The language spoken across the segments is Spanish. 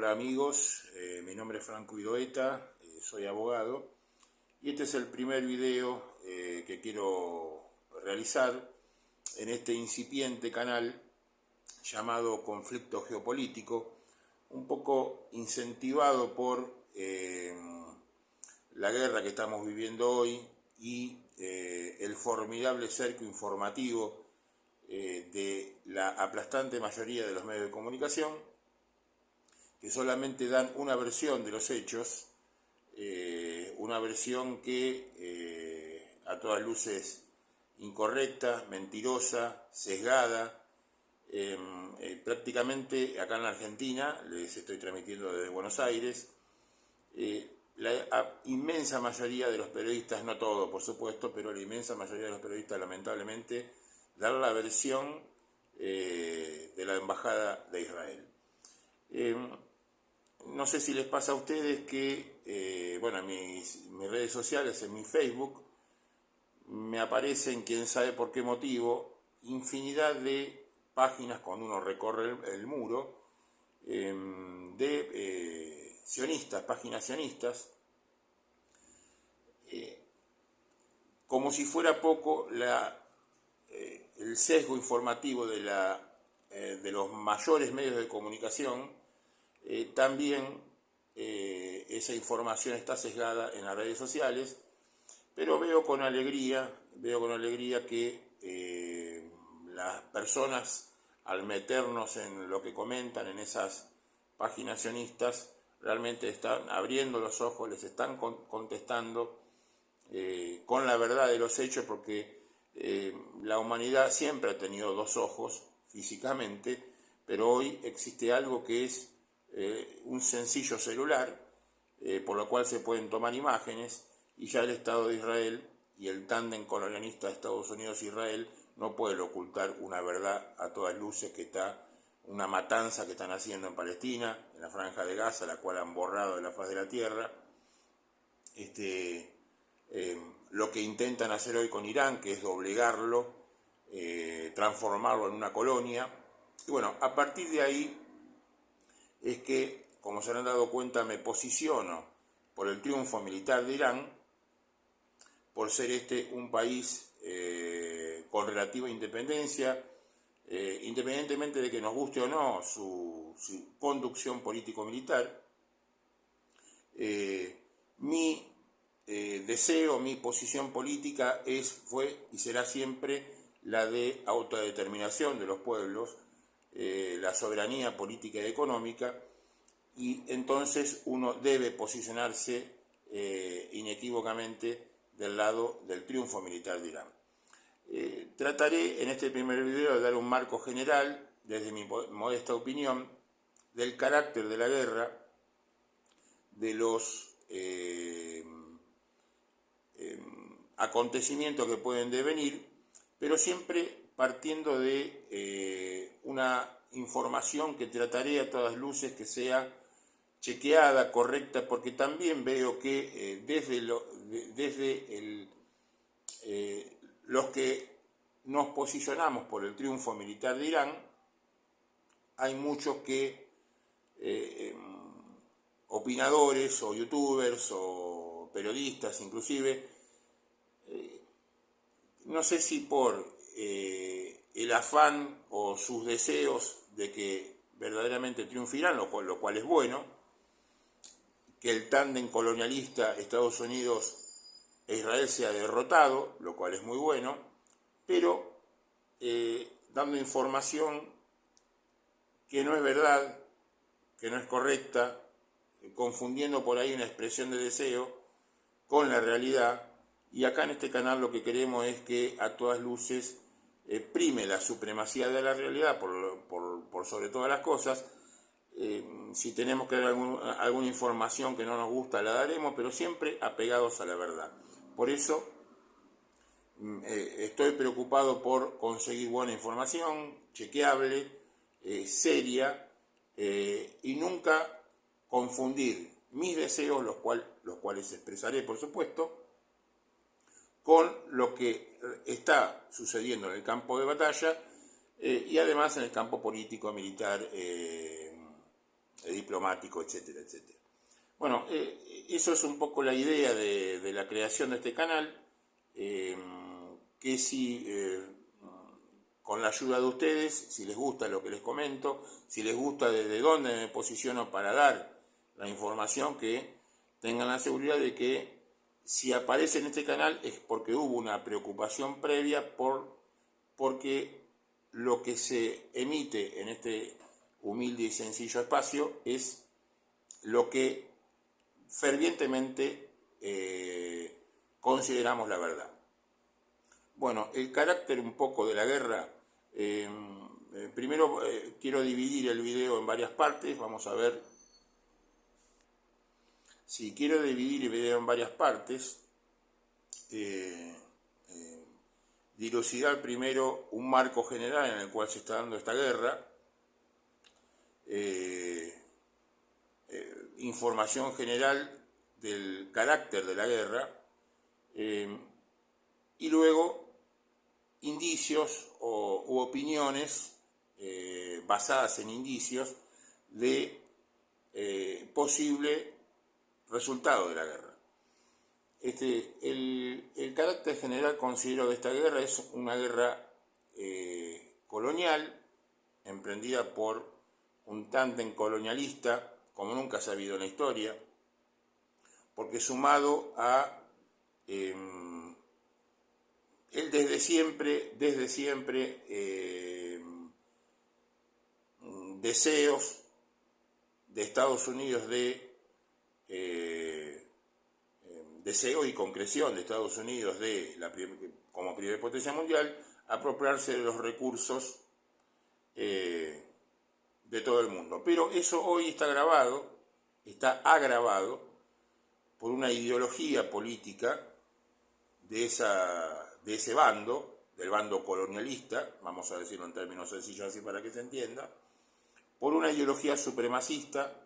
Hola amigos, mi nombre es Franco Idoeta, soy abogado y este es el primer video que quiero realizar en este incipiente canal llamado Conflicto Geopolítico, un poco incentivado por la guerra que estamos viviendo hoy y el formidable cerco informativo de la aplastante mayoría de los medios de comunicación, que solamente dan una versión de los hechos, una versión que a todas luces incorrecta, mentirosa, sesgada. Prácticamente acá en la Argentina, les estoy transmitiendo desde Buenos Aires, la inmensa mayoría de los periodistas, no todos por supuesto, pero la inmensa mayoría de los periodistas lamentablemente dan la versión de la Embajada de Israel. No sé si les pasa a ustedes que, bueno, en mis redes sociales, en mi Facebook, me aparecen, quién sabe por qué motivo, infinidad de páginas cuando uno recorre el muro, de sionistas, páginas sionistas, como si fuera poco el sesgo informativo de los mayores medios de comunicación. También esa información está sesgada en las redes sociales, pero veo con alegría que las personas, al meternos en lo que comentan en esas páginas sionistas, realmente están abriendo los ojos, les están contestando con la verdad de los hechos, porque la humanidad siempre ha tenido dos ojos físicamente, pero hoy existe algo que es un sencillo celular, por lo cual se pueden tomar imágenes, y ya el Estado de Israel y el tándem colonialista de Estados Unidos-Israel no pueden ocultar una verdad a todas luces, que está una matanza que están haciendo en Palestina, en la Franja de Gaza, la cual han borrado de la faz de la tierra. Lo que intentan hacer hoy con Irán, que es doblegarlo, transformarlo en una colonia. Y bueno, a partir de ahí es que, como se han dado cuenta, me posiciono por el triunfo militar de Irán, por ser un país con relativa independencia, independientemente de que nos guste o no su conducción político-militar. Mi deseo, mi posición política fue y será siempre la de autodeterminación de los pueblos, la soberanía política y económica, y entonces uno debe posicionarse inequívocamente del lado del triunfo militar de Irán. Trataré en este primer video de dar un marco general, desde mi modesta opinión, del carácter de la guerra, de los acontecimientos que pueden devenir, pero siempre partiendo de una información que trataré a todas luces que sea chequeada, correcta, porque también veo que los que nos posicionamos por el triunfo militar de Irán, hay muchos que opinadores o youtubers o periodistas inclusive, no sé si por el afán o sus deseos de que verdaderamente triunfe Irán, lo cual es bueno, que el tándem colonialista Estados Unidos e Israel sea derrotado, lo cual es muy bueno, pero dando información que no es verdad, que no es correcta, confundiendo por ahí una expresión de deseo con la realidad. Y acá en este canal lo que queremos es que a todas luces prime la supremacía de la realidad por sobre todas las cosas. Si tenemos que dar alguna información que no nos gusta, la daremos, pero siempre apegados a la verdad. Por eso estoy preocupado por conseguir buena información, chequeable, seria, y nunca confundir mis deseos, los cuales expresaré por supuesto, con lo que está sucediendo en el campo de batalla y además en el campo político, militar, diplomático, etcétera, etcétera. Bueno, eso es un poco la idea de la creación de este canal, que si con la ayuda de ustedes, si les gusta lo que les comento, si les gusta desde dónde me posiciono para dar la información, que tengan la seguridad de que si aparece en este canal es porque hubo una preocupación previa porque lo que se emite en este humilde y sencillo espacio es lo que fervientemente consideramos la verdad. Bueno, el carácter un poco de la guerra, primero quiero dividir el video en varias partes, vamos a ver. Si quiero dividir el video en varias partes, dilucidar primero un marco general en el cual se está dando esta guerra, información general del carácter de la guerra, y luego indicios u opiniones basadas en indicios de posible resultado de la guerra. El carácter general, considero, de esta guerra es una guerra colonial, emprendida por un tándem colonialista como nunca se ha habido en la historia, porque sumado a él desde siempre deseos de Estados Unidos deseo y concreción de Estados Unidos como primera potencia mundial, apropiarse de los recursos de todo el mundo. Pero eso hoy está agravado por una ideología política de ese bando, del bando colonialista, vamos a decirlo en términos sencillos así para que se entienda, por una ideología supremacista,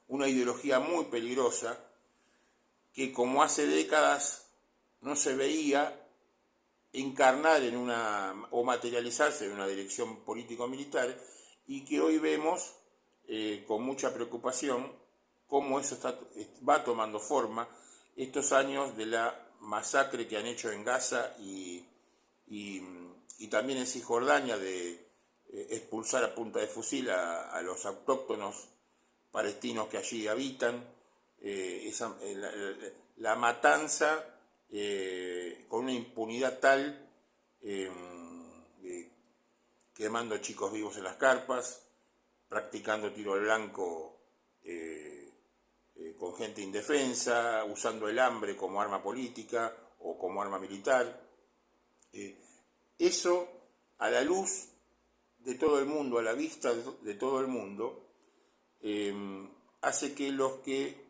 una ideología muy peligrosa, que como hace décadas no se veía encarnar o materializarse en una dirección político-militar, y que hoy vemos con mucha preocupación cómo eso va tomando forma estos años de la masacre que han hecho en Gaza y también en Cisjordania, de expulsar a punta de fusil a los autóctonos palestinos que allí habitan, la matanza con una impunidad tal, quemando chicos vivos en las carpas, practicando tiro al blanco con gente indefensa, usando el hambre como arma política o como arma militar. Eso, a la luz de todo el mundo, a la vista de todo el mundo, hace que los que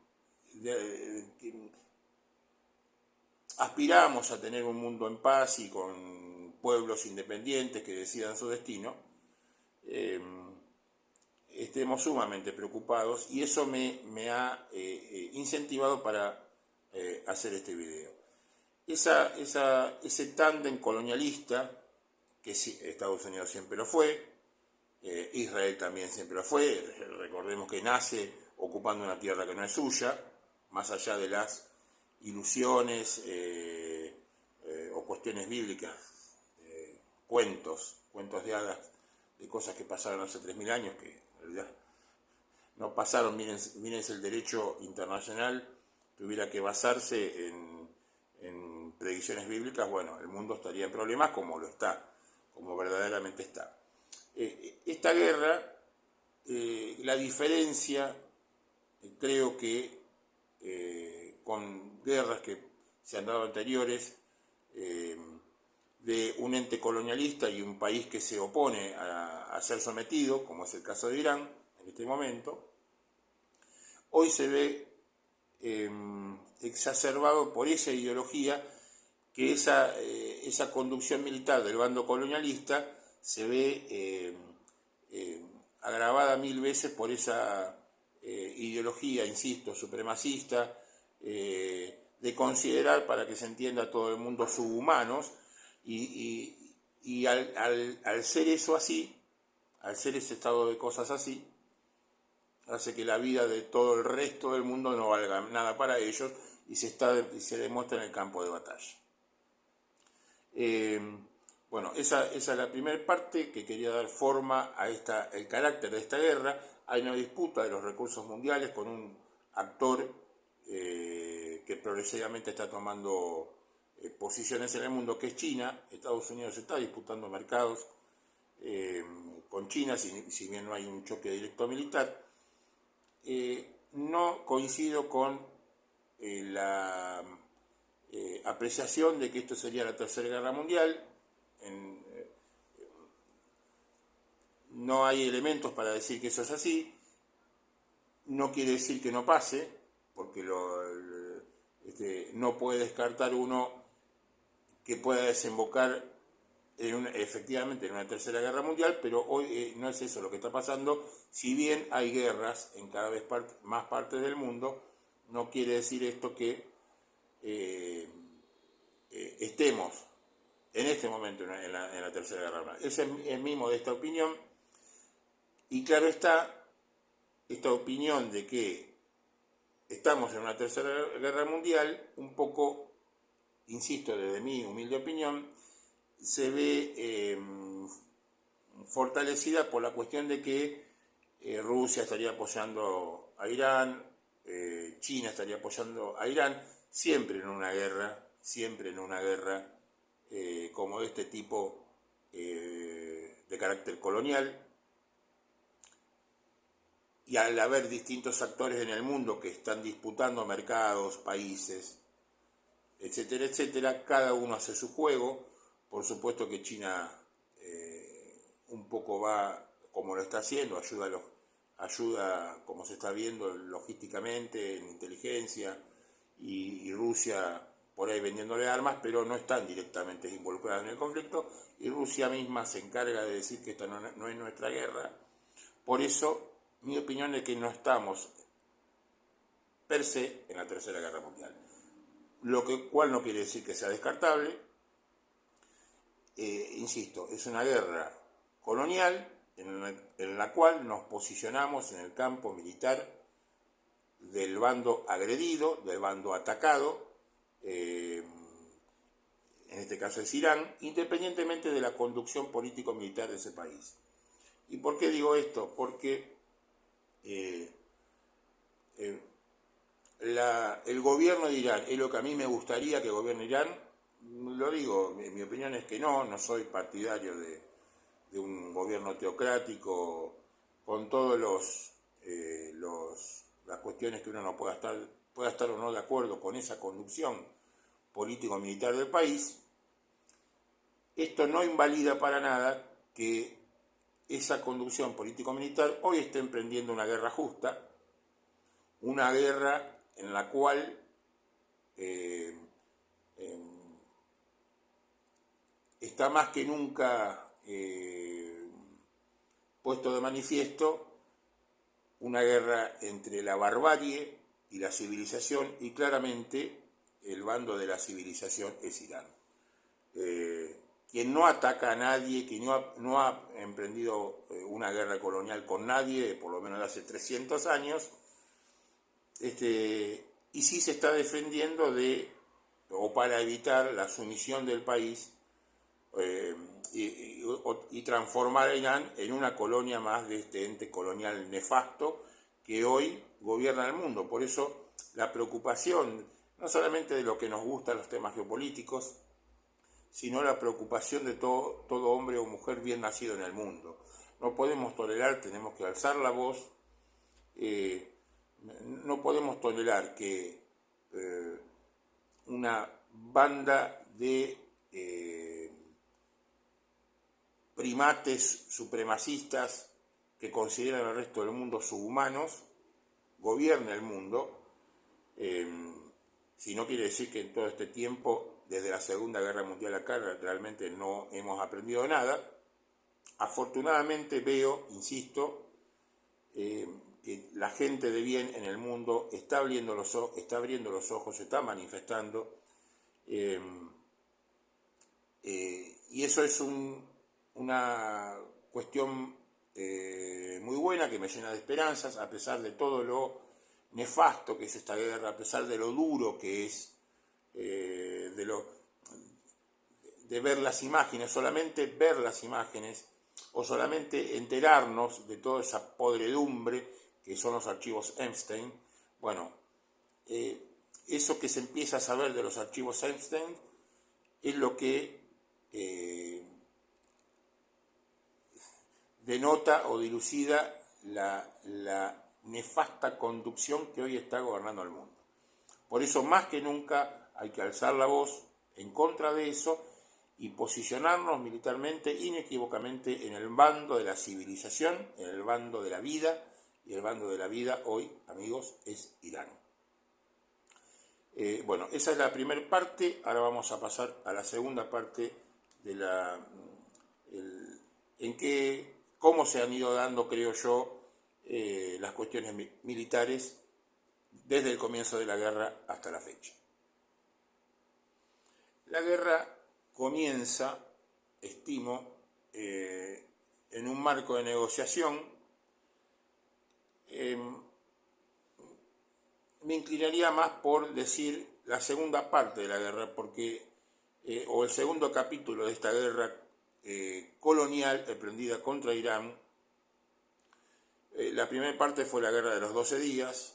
aspiramos a tener un mundo en paz y con pueblos independientes que decidan su destino, estemos sumamente preocupados, y eso me ha incentivado para hacer este video. Ese tándem colonialista, que Estados Unidos siempre lo fue, Israel también siempre lo fue, recordemos que nace ocupando una tierra que no es suya, más allá de las ilusiones o cuestiones bíblicas, cuentos de hadas, de cosas que pasaron hace 3.000 años, que en realidad no pasaron. Mírense el derecho internacional, tuviera que basarse en predicciones bíblicas, bueno, el mundo estaría en problemas como verdaderamente está. Esta guerra, la diferencia, creo que con guerras que se han dado anteriores, de un ente colonialista y un país que se opone a ser sometido, como es el caso de Irán en este momento, hoy se ve exacerbado por esa ideología, que esa conducción militar del bando colonialista se ve agravada 1000 veces por esa ideología, insisto, supremacista, de considerar, para que se entienda a todo el mundo, subhumanos, y al ser eso así, al ser ese estado de cosas así, hace que la vida de todo el resto del mundo no valga nada para ellos y se demuestra en el campo de batalla. Bueno, esa es la primera parte que quería dar forma a el carácter de esta guerra. Hay una disputa de los recursos mundiales con un actor que progresivamente está tomando posiciones en el mundo, que es China. Estados Unidos está disputando mercados con China, si bien no hay un choque directo militar. No coincido con la apreciación de que esto sería la Tercera Guerra Mundial. No hay elementos para decir que eso es así. No quiere decir que no pase, porque no puede descartar uno que pueda desembocar efectivamente en una Tercera Guerra Mundial, pero hoy no es eso lo que está pasando. Si bien hay guerras en cada vez más partes del mundo, no quiere decir esto que estemos en este momento en la Tercera Guerra Mundial. Esa es mi modesta opinión. Y claro está, esta opinión de que estamos en una Tercera Guerra Mundial, un poco, insisto, desde mi humilde opinión, se ve fortalecida por la cuestión de que Rusia estaría apoyando a Irán, China estaría apoyando a Irán, siempre en una guerra como de este tipo de carácter colonial. Y al haber distintos actores en el mundo que están disputando mercados, países, etcétera, etcétera, cada uno hace su juego. Por supuesto que China un poco va como lo está haciendo, ayuda como se está viendo logísticamente, en inteligencia, y Rusia por ahí vendiéndole armas, pero no están directamente involucrados en el conflicto, y Rusia misma se encarga de decir que esta no es nuestra guerra. Por eso, mi opinión es que no estamos per se en la Tercera Guerra Mundial, cual no quiere decir que sea descartable. Insisto, es una guerra colonial en la cual nos posicionamos en el campo militar del bando agredido, del bando atacado, en este caso es Irán, independientemente de la conducción político-militar de ese país. ¿Y por qué digo esto? Porque el gobierno de Irán es lo que a mí me gustaría que gobierne Irán. Lo digo, mi opinión es que no soy partidario de un gobierno teocrático con todos las cuestiones que uno no pueda estar o no de acuerdo con esa conducción político-militar del país. Esto no invalida para nada que esa conducción político-militar hoy está emprendiendo una guerra justa, una guerra en la cual está más que nunca puesto de manifiesto una guerra entre la barbarie y la civilización, y claramente el bando de la civilización es Irán. Quien no ataca a nadie, quien no ha emprendido una guerra colonial con nadie, por lo menos de hace 300 años, y sí se está defendiendo o para evitar la sumisión del país y transformar a Irán en una colonia más de este ente colonial nefasto que hoy gobierna el mundo. Por eso la preocupación, no solamente de lo que nos gustan los temas geopolíticos, sino la preocupación de todo hombre o mujer bien nacido en el mundo. No podemos tolerar, tenemos que alzar la voz, no podemos tolerar que una banda de primates supremacistas que consideran al resto del mundo subhumanos gobierne el mundo, si no quiere decir que en todo este tiempo, desde la Segunda Guerra Mundial acá, realmente no hemos aprendido nada. Afortunadamente veo, insisto, que la gente de bien en el mundo está abriendo los ojos, se está manifestando, y eso es una cuestión muy buena, que me llena de esperanzas, a pesar de todo lo nefasto que es esta guerra, a pesar de lo duro que es, de ver las imágenes, solamente ver las imágenes, o solamente enterarnos de toda esa podredumbre que son los archivos Epstein. Bueno, eso que se empieza a saber de los archivos Epstein es lo que denota o dilucida la nefasta conducción que hoy está gobernando el mundo. Por eso, más que nunca, hay que alzar la voz en contra de eso y posicionarnos militarmente, inequívocamente, en el bando de la civilización, en el bando de la vida, y el bando de la vida hoy, amigos, es Irán. Bueno, esa es la primera parte. Ahora vamos a pasar a la segunda parte de cómo se han ido dando, creo yo, las cuestiones militares desde el comienzo de la guerra hasta la fecha. La guerra comienza, estimo, en un marco de negociación. Me inclinaría más por decir la segunda parte de la guerra, porque o el segundo capítulo de esta guerra colonial emprendida contra Irán. La primera parte fue la guerra de los 12 días,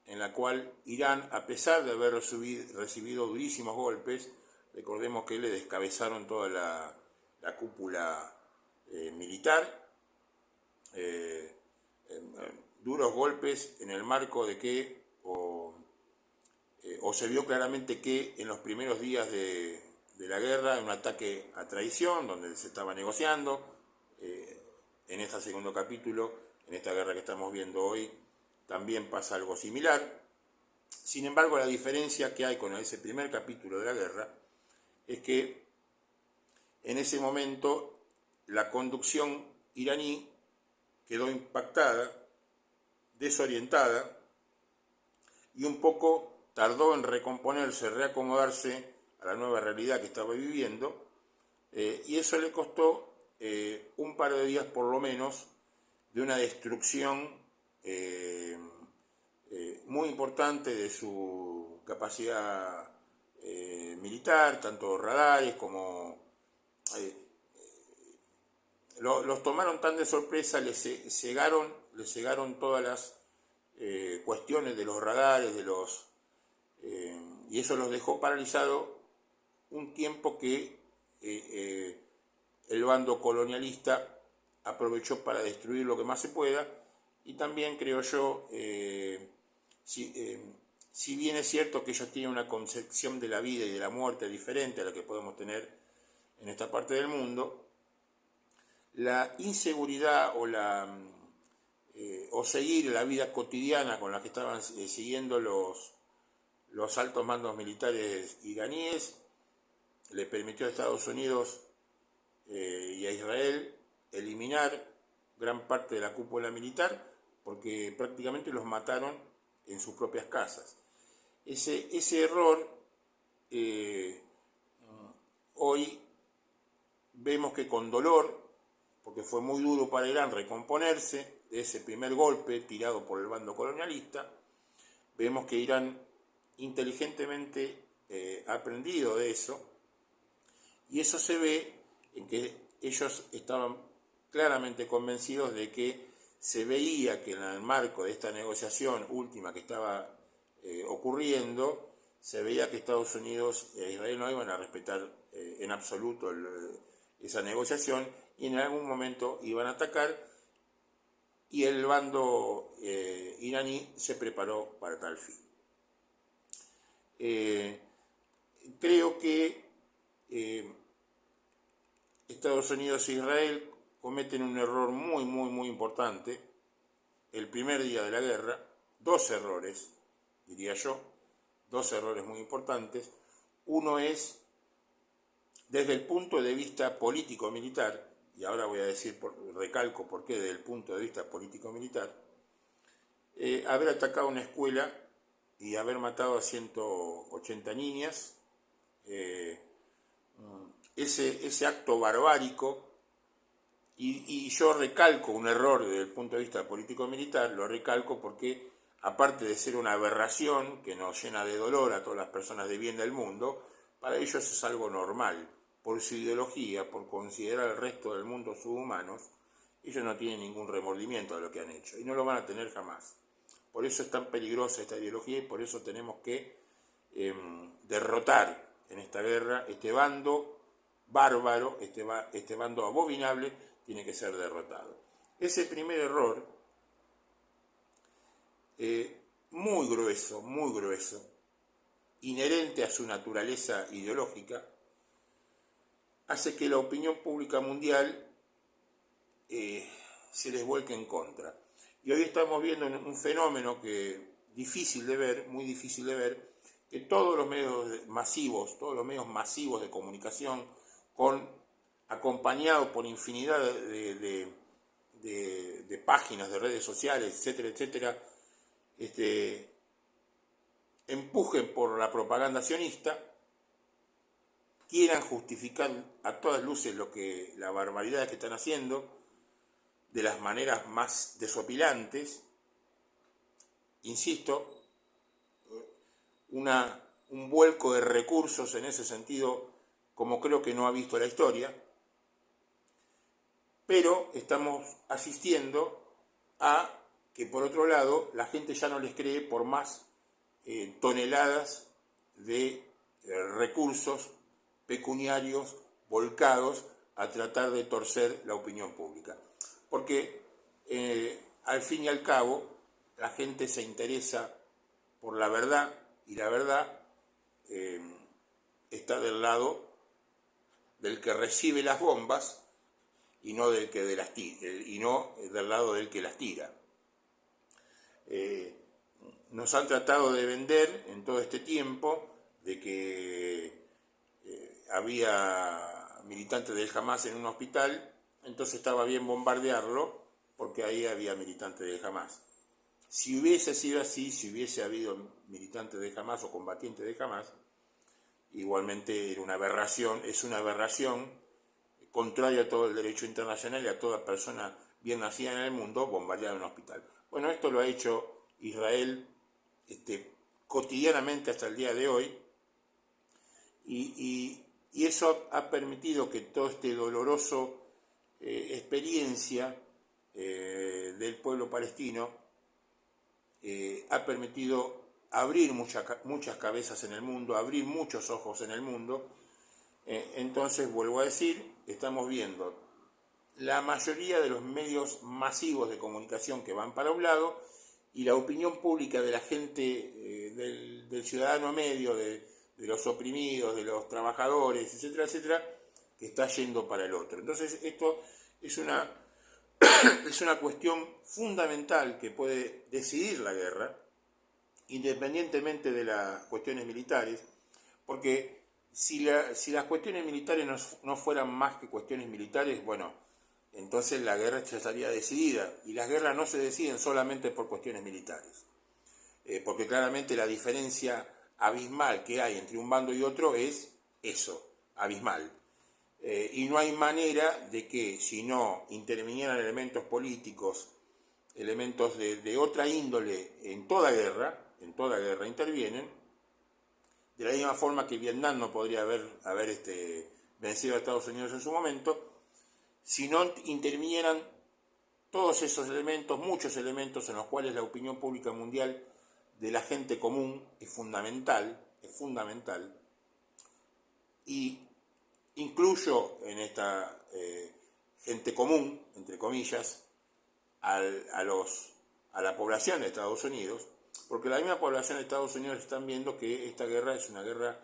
en la cual Irán, a pesar de haber recibido durísimos golpes, recordemos que le descabezaron toda la cúpula militar, duros golpes en el marco de que o se vio claramente que en los primeros días de la guerra, en un ataque a traición, donde se estaba negociando, en este segundo capítulo, en esta guerra que estamos viendo hoy, también pasa algo similar. Sin embargo, la diferencia que hay con ese primer capítulo de la guerra es que en ese momento la conducción iraní quedó impactada, desorientada, y un poco tardó en recomponerse, reacomodarse a la nueva realidad que estaba viviendo, y eso le costó un par de días por lo menos de una destrucción muy importante de su capacidad militar, tanto radares como... los tomaron tan de sorpresa, les cegaron todas las cuestiones de los radares, y eso los dejó paralizados un tiempo que el bando colonialista aprovechó para destruir lo que más se pueda. Y también creo yo, si bien es cierto que ellos tienen una concepción de la vida y de la muerte diferente a la que podemos tener en esta parte del mundo, la inseguridad o seguir la vida cotidiana con la que estaban siguiendo los altos mandos militares iraníes le permitió a Estados Unidos y a Israel eliminar gran parte de la cúpula militar, porque prácticamente los mataron en sus propias casas. Ese error hoy vemos que con dolor, porque fue muy duro para Irán recomponerse de ese primer golpe tirado por el bando colonialista, vemos que Irán inteligentemente ha aprendido de eso, y eso se ve en que ellos estaban claramente convencidos de que se veía que en el marco de esta negociación última que estaba ocurriendo, se veía que Estados Unidos e Israel no iban a respetar en absoluto esa negociación, y en algún momento iban a atacar, y el bando iraní se preparó para tal fin. Creo que Estados Unidos e Israel cometen un error muy importante el primer día de la guerra, dos errores, diría yo, dos errores muy importantes. Uno es, desde el punto de vista político-militar, y ahora voy a decir, recalco por qué desde el punto de vista político-militar, haber atacado una escuela y haber matado a 180 niñas, ese acto barbárico Y yo recalco un error desde el punto de vista político-militar, lo recalco porque, aparte de ser una aberración que nos llena de dolor a todas las personas de bien del mundo, para ellos es algo normal. Por su ideología, por considerar al resto del mundo subhumanos, ellos no tienen ningún remordimiento de lo que han hecho y no lo van a tener jamás. Por eso es tan peligrosa esta ideología y por eso tenemos que derrotar en esta guerra este bando bárbaro, este bando abominable, tiene que ser derrotado. Ese primer error, muy grueso, inherente a su naturaleza ideológica, hace que la opinión pública mundial se les vuelque en contra. Y hoy estamos viendo un fenómeno que difícil de ver, muy difícil de ver, que todos los medios masivos de comunicación, acompañados por infinidad de páginas, de redes sociales, etcétera, etcétera, empujen por la propaganda sionista, quieran justificar a todas luces la barbaridad que están haciendo, de las maneras más desopilantes. Insisto, un vuelco de recursos en ese sentido como creo que no ha visto la historia, pero estamos asistiendo a que, por otro lado, la gente ya no les cree por más toneladas de recursos pecuniarios volcados a tratar de torcer la opinión pública. Porque al fin y al cabo la gente se interesa por la verdad y la verdad está del lado del que recibe las bombas y no del lado del que las tira. Nos han tratado de vender en todo este tiempo de que había militantes del Hamas en un hospital, entonces estaba bien bombardearlo porque ahí había militantes del Hamas. Si hubiese sido así, si hubiese habido militantes de Hamas o combatientes de Hamas, igualmente era una aberración, es una aberración contraria a todo el derecho internacional y a toda persona bien nacida en el mundo bombardear un hospital. Bueno, esto lo ha hecho Israel cotidianamente hasta el día de hoy y eso ha permitido que todo este doloroso experiencia del pueblo palestino ha permitido abrir muchas cabezas en el mundo, abrir muchos ojos en el mundo. Entonces, vuelvo a decir, estamos viendo la mayoría de los medios masivos de comunicación que van para un lado y la opinión pública de la gente, del ciudadano medio, de los oprimidos, de los trabajadores, etcétera, etcétera, que está yendo para el otro. Entonces, esto es una cuestión fundamental que puede decidir la guerra, independientemente de las cuestiones militares, porque si las cuestiones militares no fueran más que cuestiones militares, bueno, entonces la guerra ya estaría decidida, y las guerras no se deciden solamente por cuestiones militares, porque claramente la diferencia abismal que hay entre un bando y otro es eso, abismal. Y no hay manera de que, si no intervinieran elementos políticos, elementos de otra índole en toda guerra intervienen, de la misma forma que Vietnam no podría haber vencido a Estados Unidos en su momento, si no intervinieran todos esos elementos, muchos elementos en los cuales la opinión pública mundial de la gente común es fundamental, y incluyo en esta gente común, entre comillas, a la población de Estados Unidos, porque la misma población de Estados Unidos están viendo que esta guerra es una guerra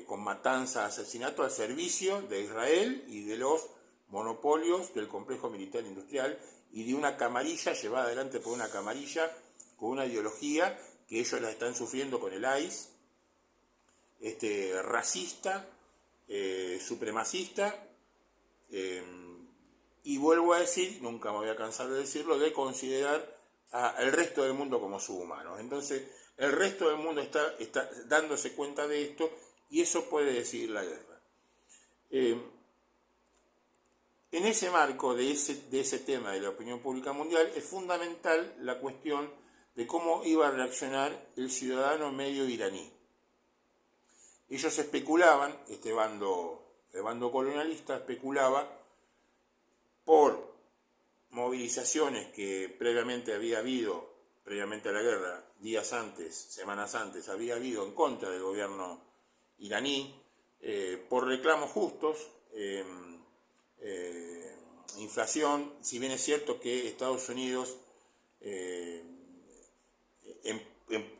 con matanza, asesinato al servicio de Israel y de los monopolios del complejo militar industrial y de una camarilla llevada adelante por una camarilla con una ideología que ellos la están sufriendo con el ICE, racista, supremacista, y vuelvo a decir, nunca me voy a cansar de decirlo, de considerar al resto del mundo como subhumanos. Entonces, el resto del mundo está dándose cuenta de esto y eso puede decidir la guerra. En ese marco de ese tema de la opinión pública mundial es fundamental la cuestión de cómo iba a reaccionar el ciudadano medio iraní. Ellos especulaban, el bando colonialista especulaba por movilizaciones que previamente había habido, previamente a la guerra, días antes, semanas antes, había habido en contra del gobierno iraní, por reclamos justos, inflación, si bien es cierto que Estados Unidos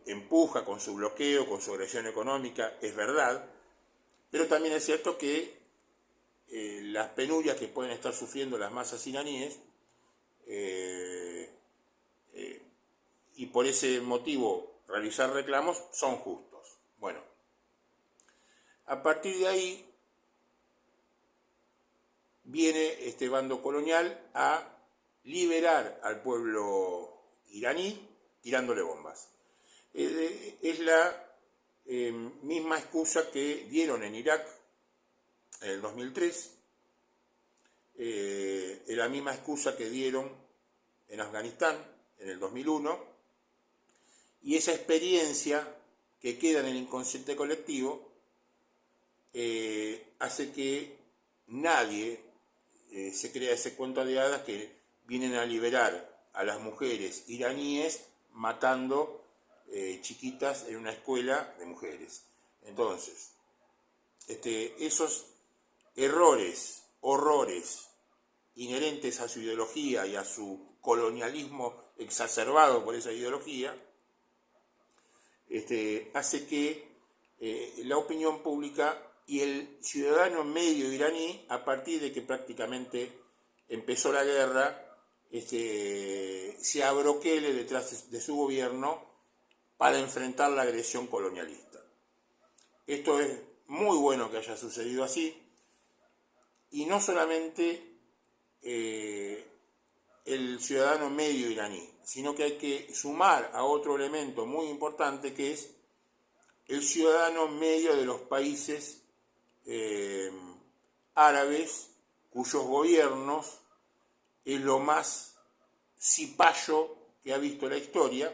empuja con su bloqueo, con su agresión económica, es verdad, pero también es cierto que las penurias que pueden estar sufriendo las masas iraníes, y por ese motivo realizar reclamos, son justos. Bueno, a partir de ahí viene este bando colonial a liberar al pueblo iraní tirándole bombas. Es la misma excusa que dieron en Irak en el 2003, es la misma excusa que dieron en Afganistán en el 2001, y esa experiencia que queda en el inconsciente colectivo hace que nadie se crea ese cuento de hadas que vienen a liberar a las mujeres iraníes matando chiquitas en una escuela de mujeres. Entonces, esos errores, horrores inherentes a su ideología y a su colonialismo exacerbado por esa ideología, hace que la opinión pública y el ciudadano medio iraní, a partir de que prácticamente empezó la guerra, se abroquele detrás de su gobierno para enfrentar la agresión colonialista. Esto es muy bueno que haya sucedido así, y no solamente el ciudadano medio iraní, sino que hay que sumar a otro elemento muy importante, que es el ciudadano medio de los países árabes, cuyos gobiernos es lo más cipayo que ha visto la historia,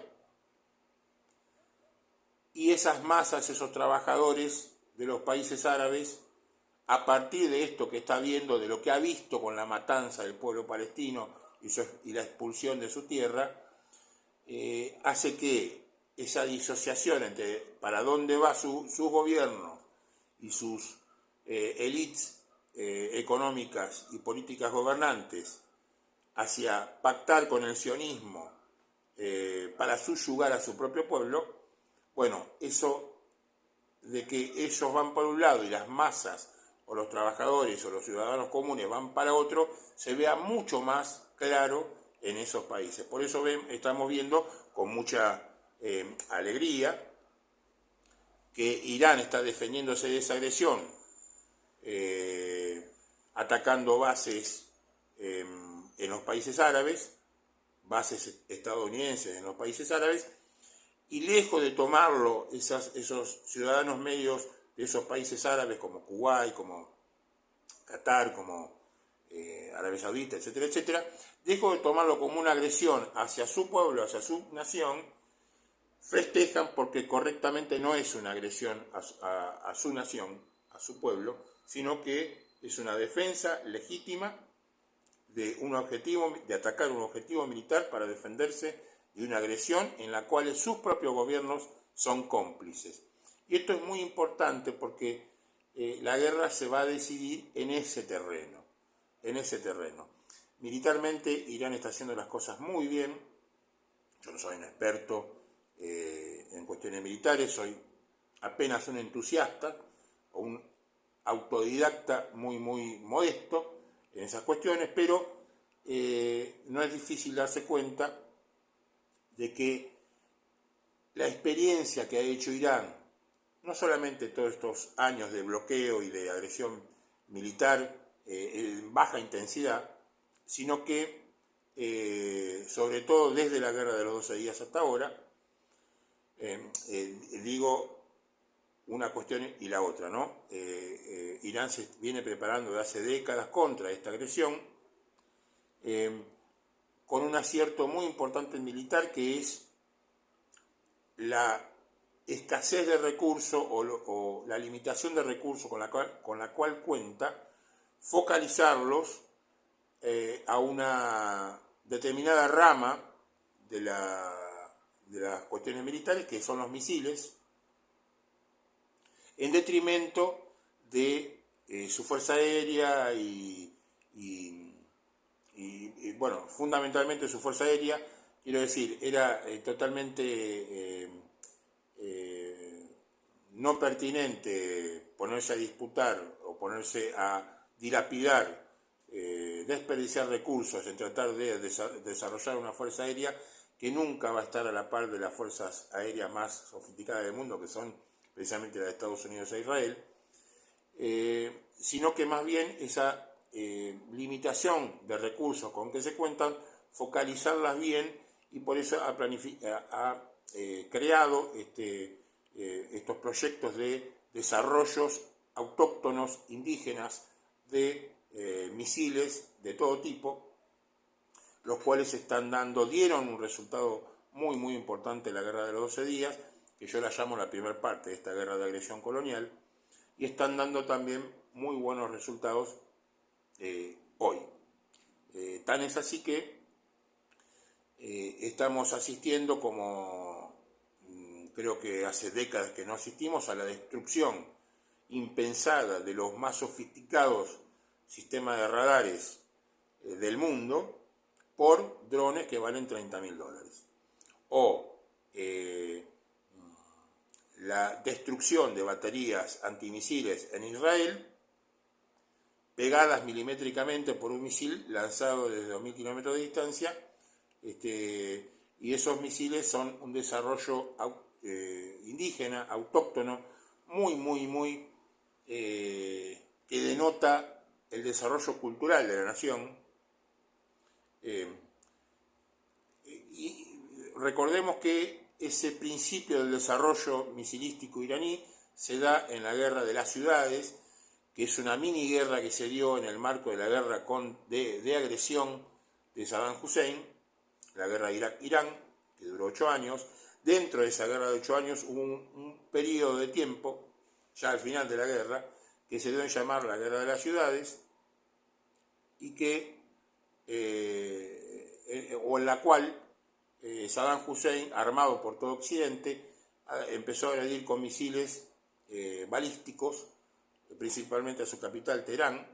y esas masas, esos trabajadores de los países árabes, a partir de esto que está viendo, de lo que ha visto con la matanza del pueblo palestino y la expulsión de su tierra, hace que esa disociación entre para dónde va su gobierno y sus élites económicas y políticas gobernantes hacia pactar con el sionismo para subyugar a su propio pueblo, bueno, eso de que ellos van por un lado y las masas o los trabajadores o los ciudadanos comunes van para otro, se vea mucho más claro en esos países. Por eso estamos viendo con mucha alegría que Irán está defendiéndose de esa agresión, atacando bases en los países árabes, bases estadounidenses en los países árabes, y lejos de tomarlo esos ciudadanos medios de esos países árabes como Kuwait, como Qatar, como Arabia Saudita, etcétera, etcétera, lejos de tomarlo como una agresión hacia su pueblo, hacia su nación, festejan porque correctamente no es una agresión a su nación, a su pueblo, sino que es una defensa legítima de un objetivo, de atacar un objetivo militar para defenderse de una agresión en la cual sus propios gobiernos son cómplices. Y esto es muy importante porque la guerra se va a decidir en ese terreno, Militarmente Irán está haciendo las cosas muy bien. Yo no soy un experto en cuestiones militares, soy apenas un entusiasta o un autodidacta muy modesto en esas cuestiones, pero no es difícil darse cuenta de que la experiencia que ha hecho Irán, no solamente todos estos años de bloqueo y de agresión militar en baja intensidad, sino que sobre todo desde la guerra de los 12 días hasta ahora, digo una cuestión y la otra, ¿no? Irán se viene preparando de hace décadas contra esta agresión, con un acierto muy importante militar, que es la escasez de recursos o la limitación de recursos con la cual cuenta, focalizarlos a una determinada rama de las cuestiones militares, que son los misiles, en detrimento de su fuerza aérea y bueno, fundamentalmente su fuerza aérea. Quiero decir, era totalmente no pertinente ponerse a disputar o ponerse a dilapidar, desperdiciar recursos en tratar de desarrollar una fuerza aérea que nunca va a estar a la par de las fuerzas aéreas más sofisticadas del mundo, que son precisamente las de Estados Unidos e Israel, sino que más bien esa limitación de recursos con que se cuentan, focalizarlas bien, y por eso ha creado estos proyectos de desarrollos autóctonos indígenas de misiles de todo tipo, los cuales dieron un resultado muy muy importante en la Guerra de los 12 días, que yo la llamo la primera parte de esta guerra de agresión colonial, y están dando también muy buenos resultados hoy. Tan es así que estamos asistiendo, como creo que hace décadas que no asistimos, a la destrucción impensada de los más sofisticados sistemas de radares del mundo por drones que valen $30.000. O la destrucción de baterías antimisiles en Israel, pegadas milimétricamente por un misil lanzado desde 2.000 kilómetros de distancia, y esos misiles son un desarrollo indígena, autóctono, muy que denota el desarrollo cultural de la nación. Y recordemos que ese principio del desarrollo misilístico iraní se da en la guerra de las ciudades, que es una mini guerra que se dio en el marco de la guerra de agresión de Saddam Hussein, la guerra de Irak-Irán, que duró 8 años. Dentro de esa guerra de 8 años hubo un periodo de tiempo, ya al final de la guerra, que se dio en llamar la guerra de las ciudades, y que o en la cual Saddam Hussein, armado por todo Occidente, empezó a agredir con misiles balísticos, principalmente a su capital, Teherán.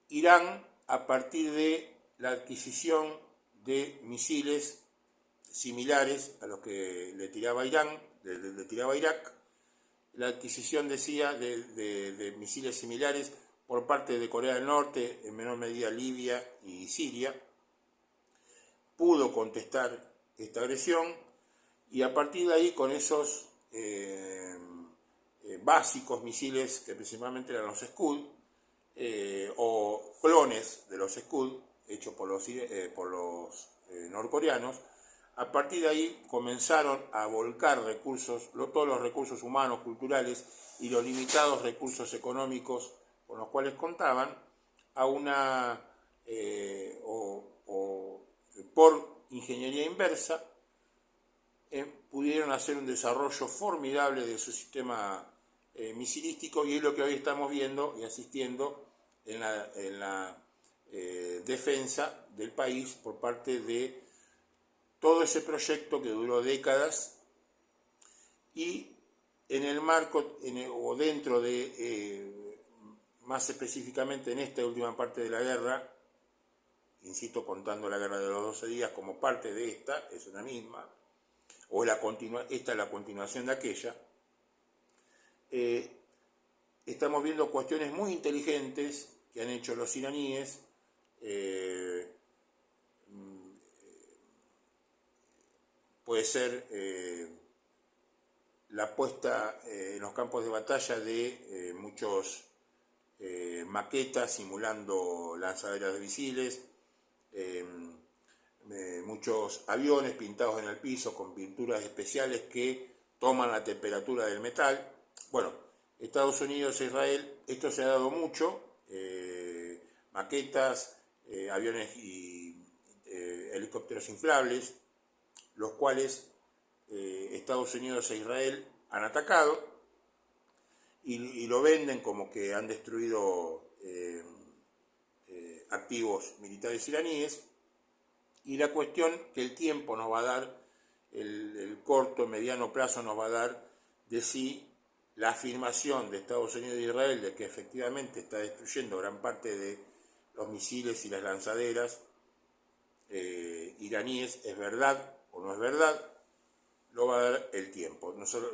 Irán, a partir de la adquisición de misiles similares a los que le tiraba Irak, la adquisición, decía, de misiles similares por parte de Corea del Norte, en menor medida Libia y Siria, pudo contestar esta agresión, y a partir de ahí, con esos básicos misiles, que principalmente eran los Scud, o clones de los Scud, hechos por los norcoreanos, a partir de ahí comenzaron a volcar recursos, todos los recursos humanos, culturales y los limitados recursos económicos con los cuales contaban, a una por ingeniería inversa, pudieron hacer un desarrollo formidable de su sistema misilístico, y es lo que hoy estamos viendo y asistiendo en la defensa del país por parte de todo ese proyecto que duró décadas, y en el marco o dentro de, más específicamente en esta última parte de la guerra, insisto, contando la guerra de los 12 días como parte de esta, es una misma, o esta es la continuación de aquella, estamos viendo cuestiones muy inteligentes que han hecho los iraníes, puede ser la puesta en los campos de batalla de muchos maquetas simulando lanzaderas de misiles, muchos aviones pintados en el piso con pinturas especiales que toman la temperatura del metal. Bueno, Estados Unidos e Israel, esto se ha dado mucho, maquetas, aviones y helicópteros inflables, los cuales Estados Unidos e Israel han atacado y lo venden como que han destruido activos militares iraníes. Y la cuestión que el tiempo nos va a dar, el corto, mediano plazo nos va a dar de si la afirmación de Estados Unidos e Israel de que efectivamente está destruyendo gran parte de los misiles y las lanzaderas iraníes es verdad o no es verdad, lo va a dar el tiempo. Nosotros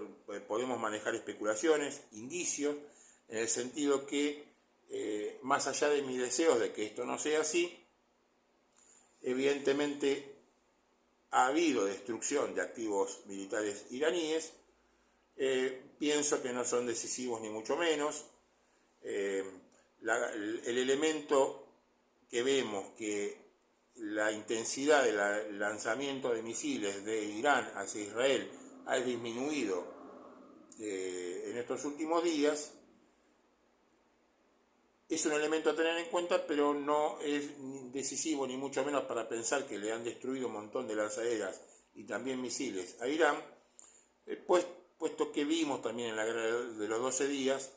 podemos manejar especulaciones, indicios, en el sentido que, más allá de mis deseos de que esto no sea así, evidentemente ha habido destrucción de activos militares iraníes. Pienso que no son decisivos ni mucho menos. El elemento que vemos que la intensidad del lanzamiento de misiles de Irán hacia Israel ha disminuido en estos últimos días, es un elemento a tener en cuenta, pero no es decisivo ni mucho menos para pensar que le han destruido un montón de lanzaderas y también misiles a Irán, puesto que vimos también en la guerra de los 12 días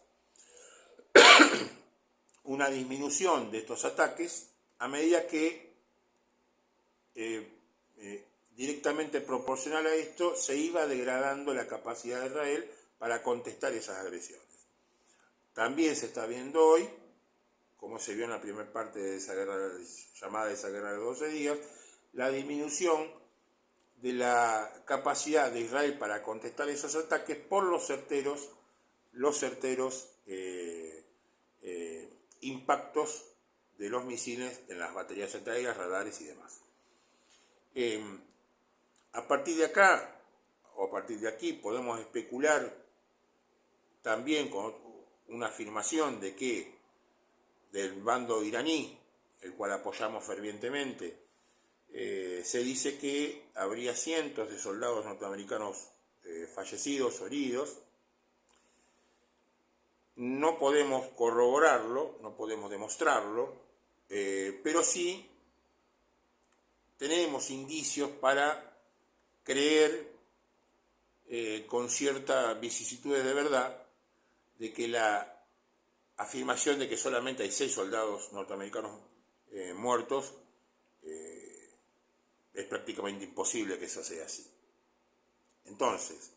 una disminución de estos ataques a medida que directamente proporcional a esto se iba degradando la capacidad de Israel para contestar esas agresiones. También se está viendo hoy, como se vio en la primera parte de esa guerra, llamada esa guerra de 12 días, la disminución de la capacidad de Israel para contestar esos ataques por los certeros impactos de los misiles en las baterías antiaéreas, radares y demás. A partir de acá, o a partir de aquí, podemos especular también con una afirmación de que del bando iraní, el cual apoyamos fervientemente, se dice que habría cientos de soldados norteamericanos fallecidos o heridos. No podemos corroborarlo, no podemos demostrarlo, pero sí tenemos indicios para creer con cierta vicisitud de verdad de que la afirmación de que solamente hay 6 soldados norteamericanos muertos es prácticamente imposible que eso sea así. Entonces,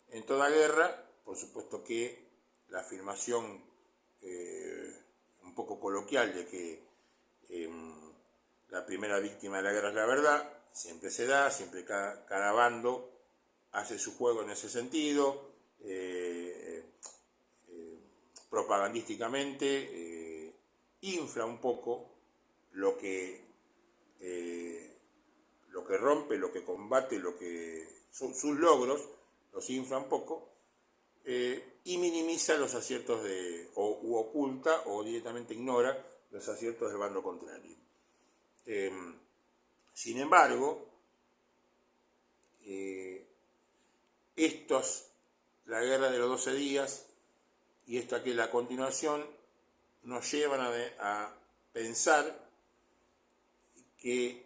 en toda guerra, por supuesto que la afirmación un poco coloquial de que la primera víctima de la guerra es la verdad, siempre se da, siempre cada bando hace su juego en ese sentido, propagandísticamente infla un poco lo que rompe, lo que combate, sus logros, los infla un poco y minimiza los aciertos u oculta o directamente ignora los aciertos del bando contrario. Sin embargo, la guerra de los 12 días y esta que es la continuación, nos llevan a pensar que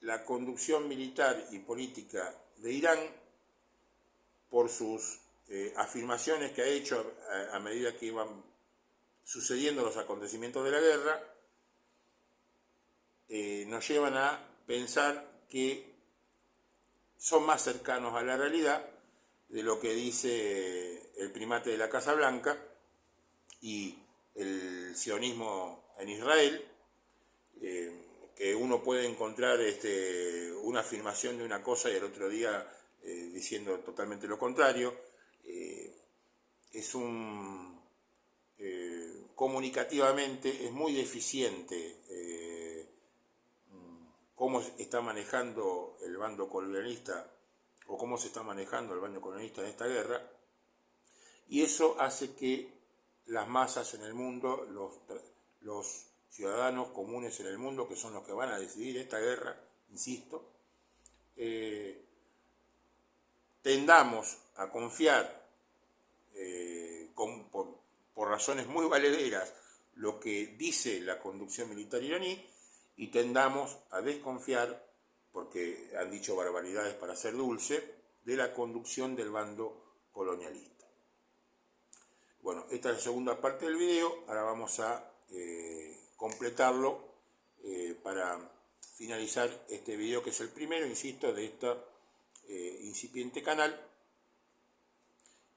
la conducción militar y política de Irán, por sus afirmaciones que ha hecho a medida que iban sucediendo los acontecimientos de la guerra, nos llevan a pensar que son más cercanos a la realidad de lo que dice el primate de la Casa Blanca y el sionismo en Israel, que uno puede encontrar una afirmación de una cosa y el otro día diciendo totalmente lo contrario. Comunicativamente es muy deficiente cómo está manejando el bando colonialista o cómo se está manejando el bando colonialista en esta guerra, y eso hace que las masas en el mundo, los ciudadanos comunes en el mundo, que son los que van a decidir esta guerra, insisto, tendamos a confiar por razones muy valederas lo que dice la conducción militar iraní y tendamos a desconfiar, porque han dicho barbaridades para ser dulce, de la conducción del bando colonialista. Bueno, esta es la segunda parte del video, ahora vamos a completarlo para finalizar este video, que es el primero, insisto, de este incipiente canal,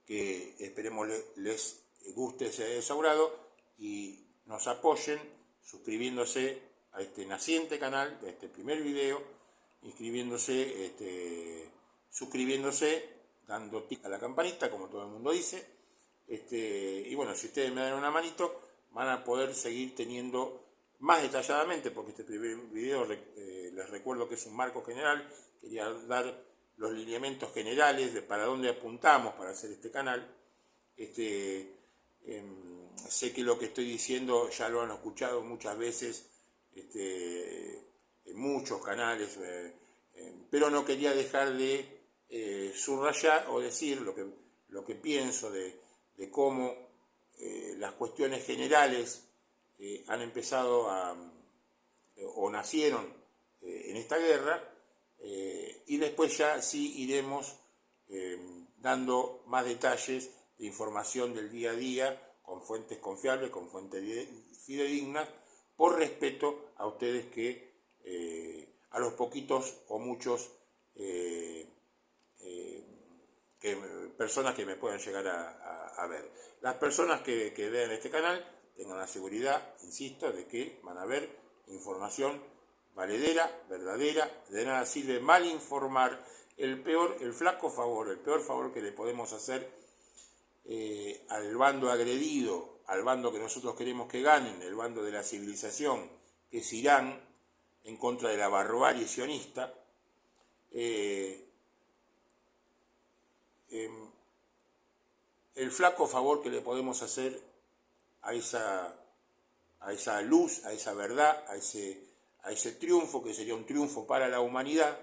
que esperemos les guste, se haya desaurado y nos apoyen suscribiéndose a este naciente canal, de este primer video, suscribiéndose, dando tic a la campanita, como todo el mundo dice. Y bueno, si ustedes me dan una manito, van a poder seguir teniendo más detalladamente, porque este primer video les recuerdo que es un marco general, quería dar los lineamientos generales de para dónde apuntamos para hacer este canal. Sé que lo que estoy diciendo ya lo han escuchado muchas veces en muchos canales, pero no quería dejar de subrayar o decir lo que pienso de cómo las cuestiones generales han empezado o nacieron en esta guerra, y después ya sí iremos dando más detalles de información del día a día, con fuentes confiables, con fuentes fidedignas, por respeto a ustedes a los poquitos o muchos personas que me puedan llegar a ver. Las personas que vean este canal tengan la seguridad, insisto, de que van a ver información valedera, verdadera. De nada sirve mal informar. El peor favor que le podemos hacer al bando agredido, al bando que nosotros queremos que ganen, el bando de la civilización, que es Irán, en contra de la barbarie sionista, el flaco favor que le podemos hacer a esa luz, a esa verdad, a ese triunfo, que sería un triunfo para la humanidad,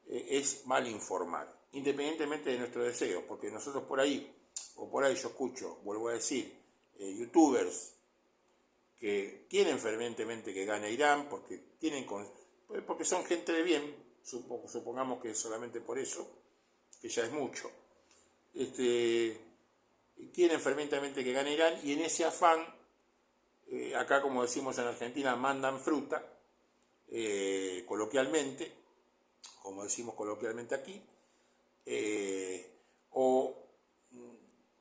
es mal informar, independientemente de nuestro deseo, porque nosotros por ahí yo escucho, vuelvo a decir, youtubers que quieren fervientemente que gane Irán, porque son gente de bien, supongamos que solamente por eso, que ya es mucho, quieren fervientemente que gane Irán, y en ese afán, acá como decimos en Argentina, mandan fruta, coloquialmente, como decimos coloquialmente aquí, o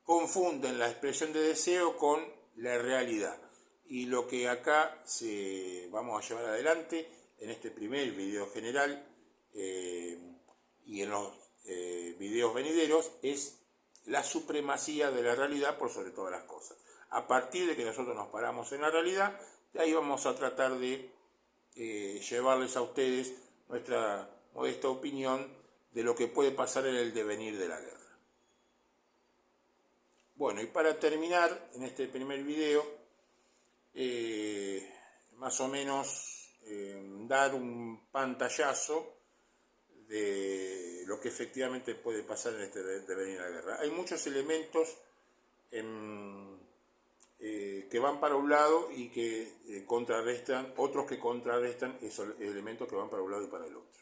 confunden la expresión de deseo con la realidad. Y lo que acá vamos a llevar adelante en este primer video general y en los videos venideros es la supremacía de la realidad por sobre todas las cosas. A partir de que nosotros nos paramos en la realidad, de ahí vamos a tratar de llevarles a ustedes nuestra modesta opinión de lo que puede pasar en el devenir de la guerra. Bueno, y para terminar en este primer video, más o menos dar un pantallazo de lo que efectivamente puede pasar en este devenir de la guerra. Hay muchos elementos que van para un lado y que contrarrestan, otros que contrarrestan esos elementos que van para un lado y para el otro.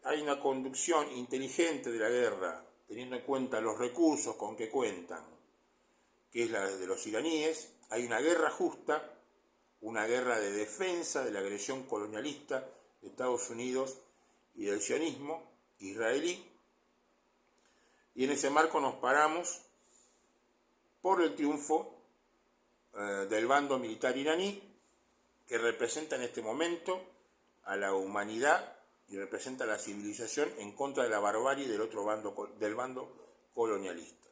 Hay una conducción inteligente de la guerra, teniendo en cuenta los recursos con que cuentan, que es la de los iraníes. Hay una guerra justa, una guerra de defensa de la agresión colonialista de Estados Unidos y del sionismo israelí, y en ese marco nos paramos por el triunfo del bando militar iraní, que representa en este momento a la humanidad y representa a la civilización en contra de la barbarie del otro bando, del bando colonialista.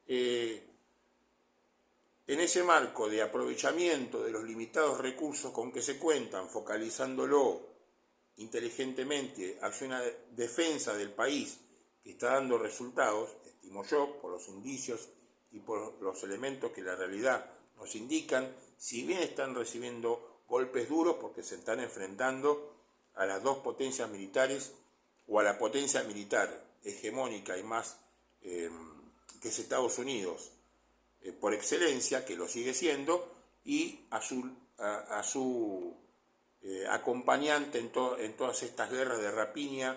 En ese marco de aprovechamiento de los limitados recursos con que se cuentan, focalizándolo inteligentemente hacia una defensa del país que está dando resultados, estimo yo, por los indicios y por los elementos que la realidad nos indican, si bien están recibiendo golpes duros porque se están enfrentando a las dos potencias militares, o a la potencia militar hegemónica y más que es Estados Unidos, por excelencia, que lo sigue siendo, y a su acompañante en todas estas guerras de rapiña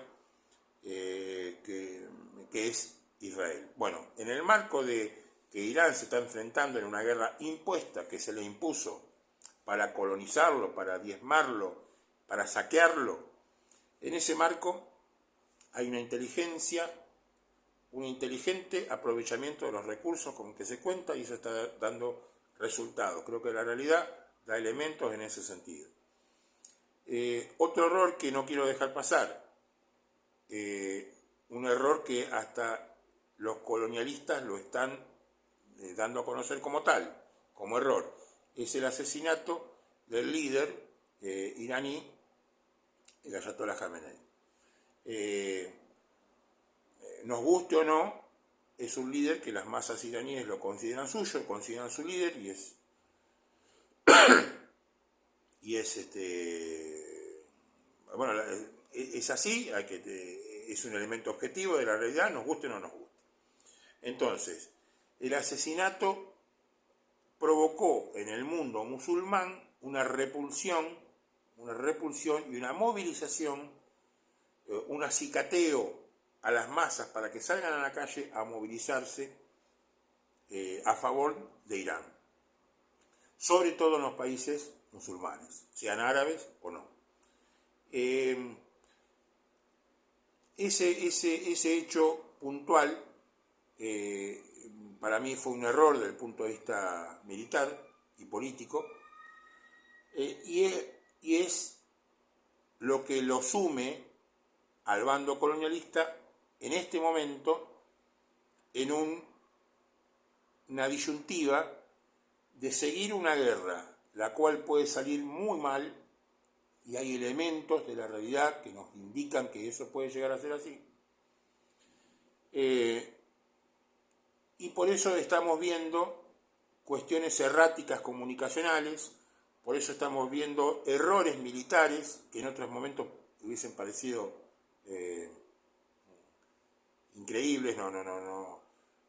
que es Israel. Bueno, en el marco de que Irán se está enfrentando en una guerra impuesta que se le impuso para colonizarlo, para diezmarlo, para saquearlo, en ese marco hay un inteligente aprovechamiento de los recursos con que se cuenta y eso está dando resultados. Creo que la realidad da elementos en ese sentido. Otro error que no quiero dejar pasar, un error que hasta los colonialistas lo están dando a conocer como tal, como error, es el asesinato del líder iraní, el Ayatollah Khamenei. Nos guste o no, es un líder que las masas iraníes lo consideran suyo, consideran su líder y es bueno, es así, es un elemento objetivo de la realidad, nos guste o no nos guste. Entonces, el asesinato provocó en el mundo musulmán una repulsión y una movilización, un acicateo a las masas para que salgan a la calle a movilizarse a favor de Irán, sobre todo en los países musulmanes, sean árabes o no. Ese hecho puntual para mí fue un error desde el punto de vista militar y político, y es lo que lo sume al bando colonialista en este momento en una disyuntiva de seguir una guerra, la cual puede salir muy mal, y hay elementos de la realidad que nos indican que eso puede llegar a ser así. Y por eso estamos viendo cuestiones erráticas comunicacionales, por eso estamos viendo errores militares que en otros momentos hubiesen parecido increíbles,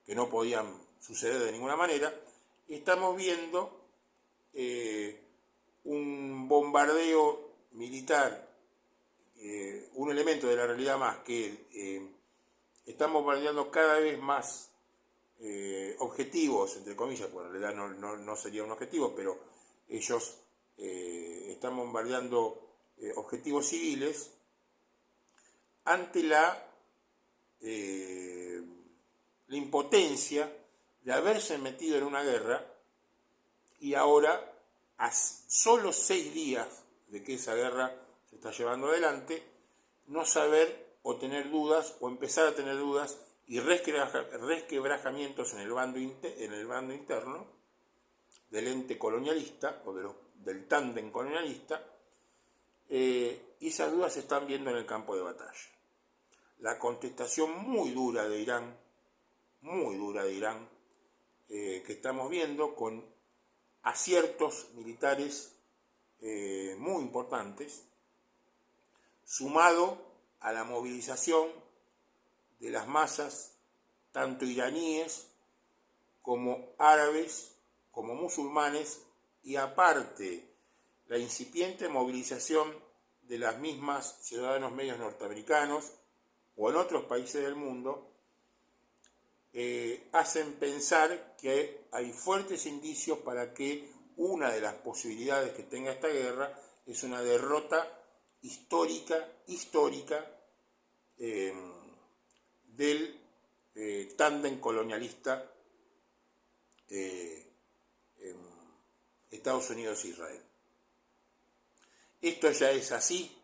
que no podían suceder de ninguna manera. Estamos viendo un bombardeo militar, un elemento de la realidad más, que están bombardeando cada vez más objetivos, entre comillas, porque en realidad no sería un objetivo, pero ellos están bombardeando objetivos civiles ante la impotencia de haberse metido en una guerra y ahora, a solo 6 días de que esa guerra se está llevando adelante, no saber o tener dudas o empezar a tener dudas y resquebrajamientos en el bando interno del ente colonialista o del tándem colonialista, y esas dudas se están viendo en el campo de batalla. La contestación muy dura de Irán, que estamos viendo con aciertos militares muy importantes, sumado a la movilización de las masas, tanto iraníes como árabes, como musulmanes, y aparte la incipiente movilización de las mismas ciudadanos medios norteamericanos o en otros países del mundo, hacen pensar que hay fuertes indicios para que una de las posibilidades que tenga esta guerra es una derrota histórica del tándem colonialista Estados Unidos e Israel. Esto ya es así,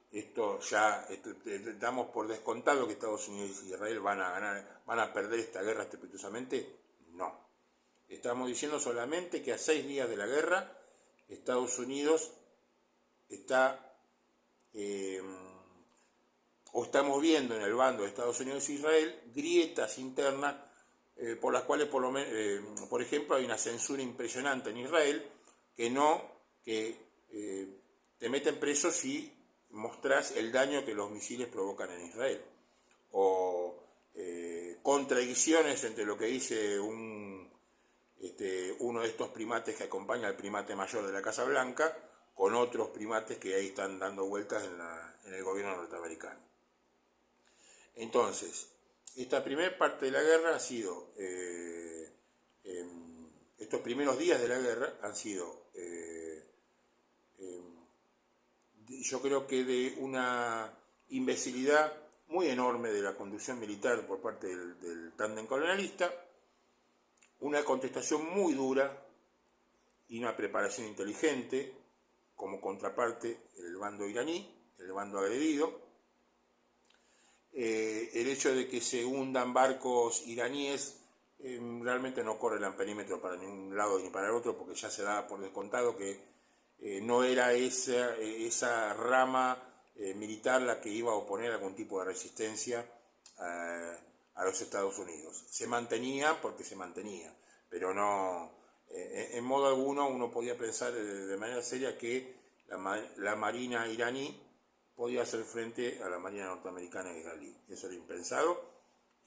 damos por descontado que Estados Unidos y Israel van a perder esta guerra estrepitosamente. No. Estamos diciendo solamente que a 6 días de la guerra, Estados Unidos está, o estamos viendo en el bando de Estados Unidos e Israel, grietas internas por las cuales, por ejemplo, hay una censura impresionante en Israel que te meten preso si mostrás el daño que los misiles provocan en Israel, o contradicciones entre lo que dice un uno de estos primates que acompaña al primate mayor de la Casa Blanca, con otros primates que ahí están dando vueltas en el gobierno norteamericano. Entonces, esta primera parte de la guerra ha sido, estos primeros días de la guerra han sido, yo creo que de una imbecilidad muy enorme de la conducción militar por parte del tándem colonialista, una contestación muy dura y una preparación inteligente como contraparte el bando iraní, el bando agredido. El hecho de que se hundan barcos iraníes realmente no corre el amperímetro para ningún lado ni para el otro, porque ya se da por descontado que no era esa rama militar la que iba a oponer algún tipo de resistencia a los Estados Unidos. Se mantenía porque se mantenía, pero no, en modo alguno uno podía pensar de manera seria que la marina iraní podía hacer frente a la marina norteamericana e israelí. Eso era impensado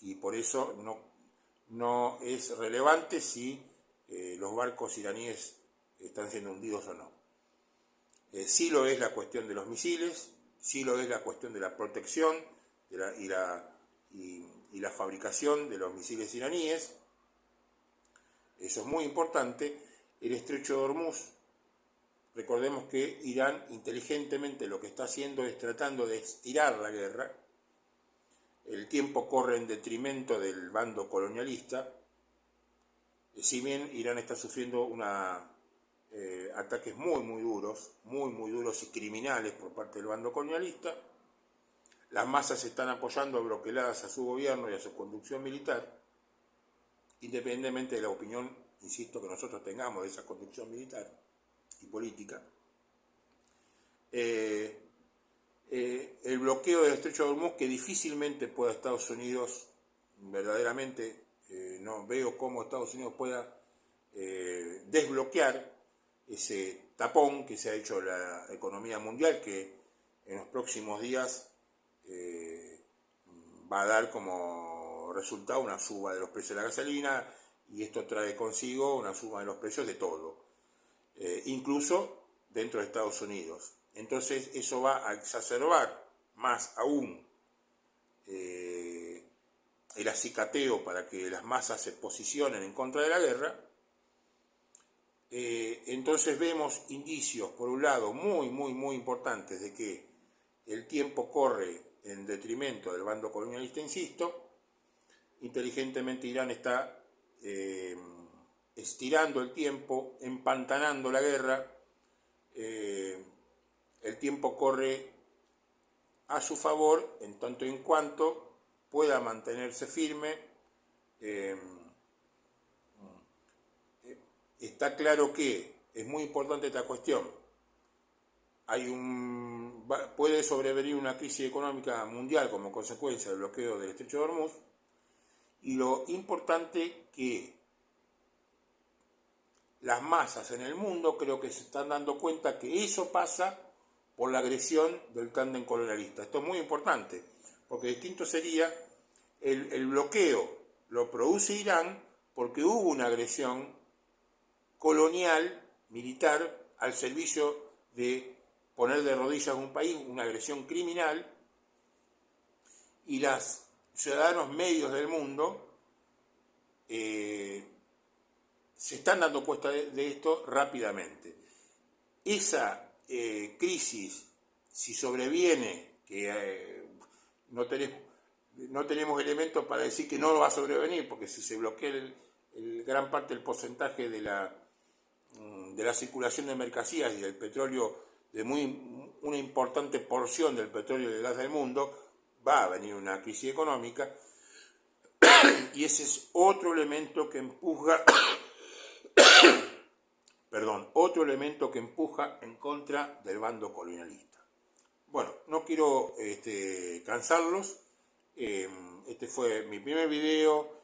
y por eso no es relevante si los barcos iraníes están siendo hundidos o no. Sí lo es la cuestión de los misiles, sí lo es la cuestión de la protección y la fabricación de los misiles iraníes. Eso es muy importante. El estrecho de Hormuz, recordemos que Irán inteligentemente lo que está haciendo es tratando de estirar la guerra. El tiempo corre en detrimento del bando colonialista. Si bien Irán está sufriendo ataques muy duros y criminales por parte del bando colonialista, las masas están apoyando bloqueadas a su gobierno y a su conducción militar, independientemente de la opinión, insisto, que nosotros tengamos de esa conducción militar y política. El bloqueo del estrecho de Hormuz, que difícilmente pueda Estados Unidos, verdaderamente no veo cómo Estados Unidos pueda desbloquear ese tapón que se ha hecho la economía mundial, que en los próximos días va a dar como resultado una suba de los precios de la gasolina, y esto trae consigo una suba de los precios de todo, incluso dentro de Estados Unidos. Entonces eso va a exacerbar más aún el acicateo para que las masas se posicionen en contra de la guerra. Entonces vemos indicios, por un lado, muy importantes de que el tiempo corre en detrimento del bando colonialista, insisto. Inteligentemente Irán está estirando el tiempo, empantanando la guerra. El tiempo corre a su favor en tanto en cuanto pueda mantenerse firme. Está claro que es muy importante esta cuestión. Puede sobrevenir una crisis económica mundial como consecuencia del bloqueo del estrecho de Hormuz, y lo importante que las masas en el mundo creo que se están dando cuenta que eso pasa por la agresión del tándem colonialista. Esto es muy importante, porque distinto sería el bloqueo lo produce Irán porque hubo una agresión colonial, militar, al servicio de poner de rodillas a un país, una agresión criminal, y los ciudadanos medios del mundo se están dando cuenta de esto rápidamente. Esa crisis, si sobreviene, que no tenemos elementos para decir que no va a sobrevenir, porque si se bloquea gran parte del porcentaje de la circulación de mercancías y del petróleo, de una importante porción del petróleo y del gas del mundo, va a venir una crisis económica, y ese es otro elemento que empuja en contra del bando colonialista. Bueno, no quiero cansarlos. Este fue mi primer video,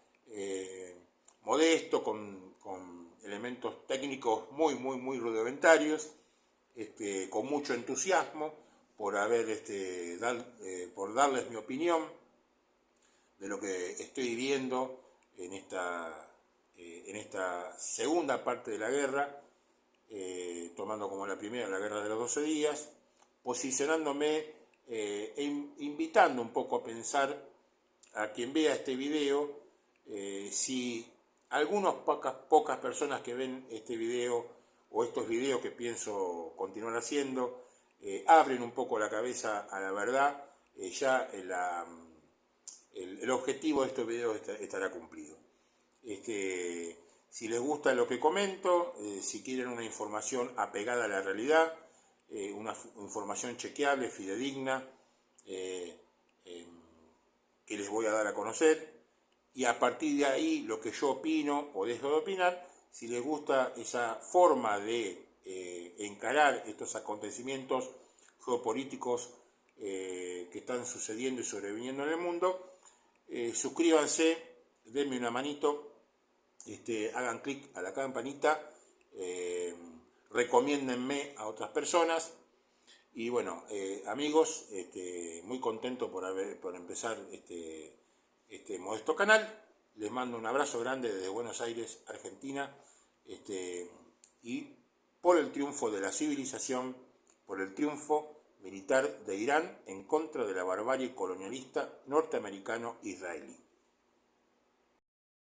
modesto, con elementos técnicos muy rudimentarios, con mucho entusiasmo por por darles mi opinión de lo que estoy viviendo en esta en esta segunda parte de la guerra, tomando como la primera la guerra de los 12 días, posicionándome e invitando un poco a pensar a quien vea este video, si algunas pocas personas que ven este video o estos videos que pienso continuar haciendo, abren un poco la cabeza a la verdad, ya el objetivo de estos videos estará cumplido. Si les gusta lo que comento, si quieren una información apegada a la realidad, una información chequeable, fidedigna, que les voy a dar a conocer, y a partir de ahí lo que yo opino o dejo de opinar, si les gusta esa forma de encarar estos acontecimientos geopolíticos que están sucediendo y sobreviniendo en el mundo, suscríbanse, denme una manito, hagan clic a la campanita, recomiéndenme a otras personas. Y bueno, amigos, muy contento por empezar este modesto canal. Les mando un abrazo grande desde Buenos Aires, Argentina, y por el triunfo de la civilización, por el triunfo militar de Irán en contra de la barbarie colonialista norteamericano-israelí.